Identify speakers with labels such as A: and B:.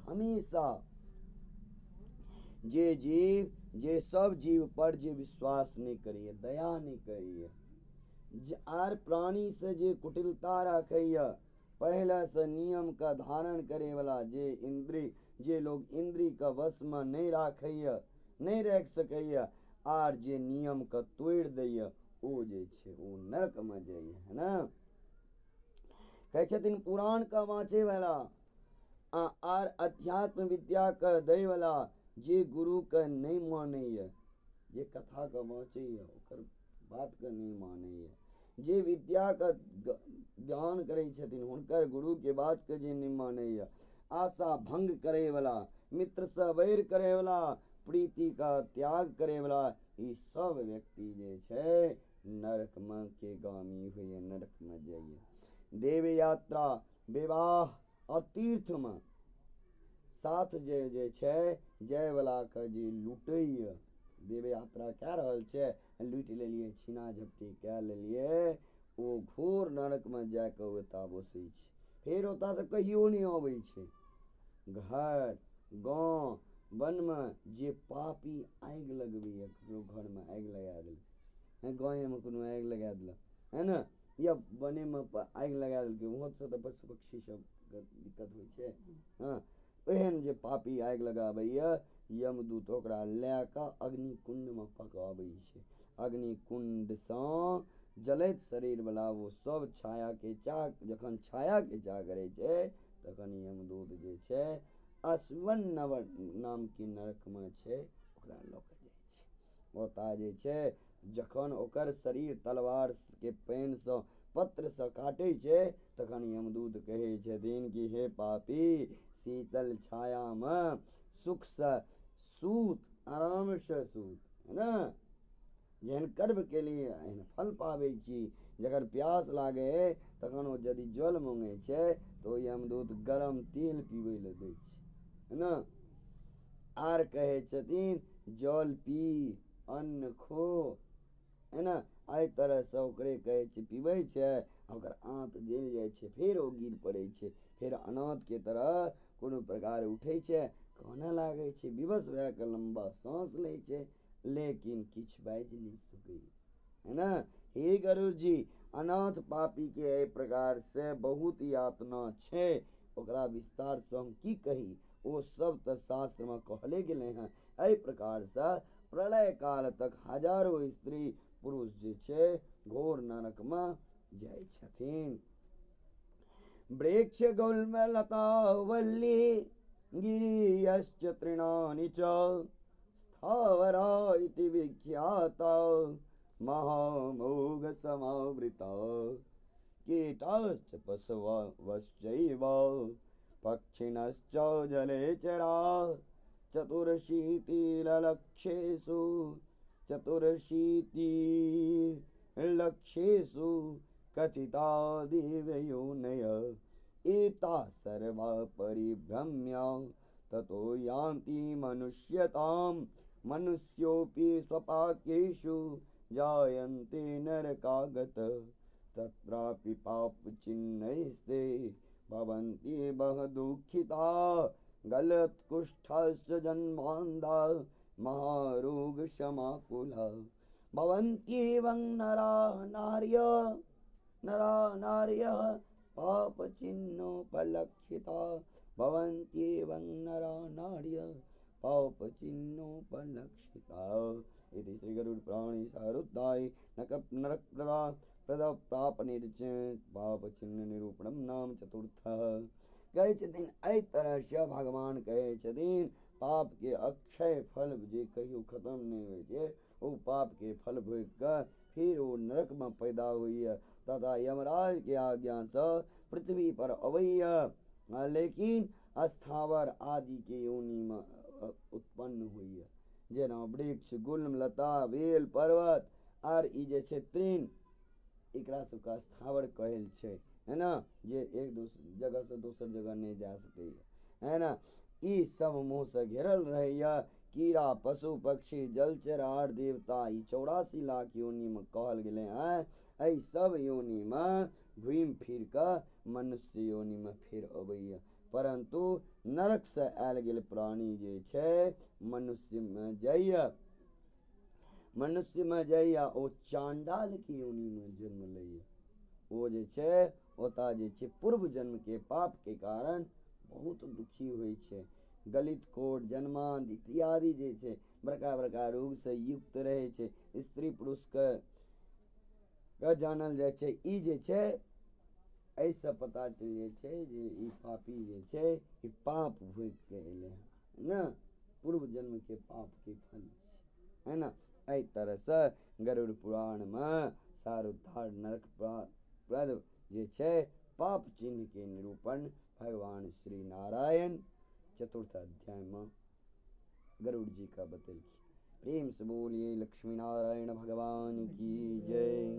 A: हमेशा जे जीव जे सब जीव पर जे विश्वास नहीं करिए, दया नहीं करिए, आर प्राणी से जे कुटिलता रखैया, पहले से नियम का धारण करे वाला जे इंद्री, जे लोग इंद्री का वश में नहीं राखैया, नहीं रख सकैया, आर जे नियम का तोड़ दैया, ओ जे छे ओ नरक में जाइए, है ना। कहै छथिन पुराण का वाँचे वाला आर अध्यात्म विद्या का दै वाला जे गुरु का नहीं मानैया, जे कथा का वाँचैया ओकर बात का नहीं मानैया, जे विद्या का ज्ञान करे छथिन हुनकर गुरु के बात के जे नहीं मानैया, आशा भंग करे वाला, मित्र से वैर करे वाला, प्रीति का त्याग करे वाला, ये सब व्यक्ति जे छे नरक में के गामी हुए, नरक में जाइए। देव यात्रा, विवाह और तीर्थ में साथ जे छे जय वाला का जे लूटैया, देव यात्रा कह रहल छे, लूट लेलिए, छीना झपटी कह लेलिए, ओ घोर नरक में जाके ओता बसै छे, फिर ओता से कहियो नहीं आबै छे। घर गांव वन में जे पापी आग लगबैया, ककरो घर में आग लगा देल, गाँव में कोनो आग लगा दिल, है ना, या वने में आग लगा दिल, वहाँ से तो पशु पक्षी सब दिक्कत होइ छे। हाँ, एहन जे पापी आग लगाबैया, यमदूत ओकरा लए कऽ अग्निकुंड में पकाबै छे, अग्निकुंड सँ जलैत शरीर वाला वो सब छाया के चाह, जखन छाया के चाह करे छे तखन यमदूत जे छे अस्वन नाम की नरक में छे ओकरा लऽ के जाइ छे। ओता जे छे जखन ओकर शरीर तलवार के पेन से पत्र से काटे छे, तखन यमदूत कहे छथिन कि हे पापी, शीतल छाया में सुख से सूत, आराम से सूत, है ना, जेहन कर्म के लिए एहन फल पाबै छी। जखन प्यास लागे तखन ओ यदि जल मांगे छे तो यमदूत गरम तेल पीबै ले दै छै, है ना, आर कहे छथिन जल पी, अन्न खो, है ना, एहि तरह से ओकरे कहे छै पीबै छै, ओकर आंत जल जाइ छै, फिर ओ गिर पड़े छै, फिर अनाथ के तरह कोनो प्रकार उठे छै, कानऽ लागे छै, विवश भए के लंबा सांस ले छै, लेकिन किछ बाजि नहीं सकै, है ना। हे गरुड़ जी, अनाथ पापी के एहि प्रकार से बहुत यातना छे, ओकरा विस्तार से हम की कही, ओ सब तो शास्त्र में कहले गेले हैं। एहि प्रकार से प्रलय काल तक हजारों स्त्री पुरुष जे छे घोर नरक में जाय छथिन। वृक्ष गुल्म लता वल्ली गिरियश्च तृणानि च स्थावरा इति विख्याता महामोघ समावृता कीटाश्च पशवश्चैव पक्षिणश्च जलेचरा चतुरशीतिलक्षेषु कथिता दिव्ययोनय एता सर्वा परिभ्रम्य ततो यान्ति मनुष्यतां मनुष्योऽपि स्वपाकेषु जायन्ते नरकागत तत्रापि पापचिह्नैस्ते भवन्ति बहु दुःखिता गलत्कुष्ठश्च जन्मान्धा महारोगशमाकुला भवन्त्येवं नरा नार्यः पापचिह्नोपलक्षिता भवन्त्येवं नरा नार्यः पापचिह्नोपलक्षिता। इति श्री गरुड़ पुराणे सारोद्धारे नरक पाप चिन्ह निरूपणम नाम चतुर्थः। कहै छथिन एहि तरह से भगवान कहै छथिन पाप के अक्षय फल जे कहियो खत्म नहीं होइ छै, ओ पाप के फल भोग के फिर ओ नरक में पैदा होइया तथा यमराज के आज्ञा से पृथ्वी पर अबैया, लेकिन स्थावर आदि के योनि में उत्पन्न होइया, जेना वृक्ष गुल्म लता बेल पर्वत आर ई जे छै तृण, एकरा सबका स्थावर कहल छै, है ना, जे एक दूसर जगह से दोसर जगह नहीं जा सकैया, है ना, ई सब मुंह से घेरल रहैया। कीड़ा पशु पक्षी जलचर आर देवता ई 84 लाख योनि में कहल गेले हैं। एहि सब योनि में घूम फिर के मनुष्य योनि में फिर अबैया। परंतु नरक से आयल गेल प्राणी जे छै मनुष्य में जाइए, मनुष्य में जाइए ओ चांडाल के योनि में जन्म लैए। ओ जे छै ओता जे छै पूर्व जन्म के पाप के कारण बहुत दुखी होइ छै। गलित कोट जन्मांध इत्यादि जे छै बड़का बड़का रोग से युक्त रहे छै। स्त्री पुरुष के जानल जाय छै। ई जे छै ऐसे पता चल जाय छै जे ई पापी जे छै ई पाप भोग के एले है, पूर्व जन्म के पाप के फल छै, है ना। एहि तरह से गरुड़ पुराण में सारोद्धार नरक प्रद जे छै पाप चिन्ह के निरूपण भगवान श्री नारायण चतुर्थ अध्याय में गरुड़ जी का बतलखिन। प्रेम से बोलिए लक्ष्मी नारायण भगवान की जय।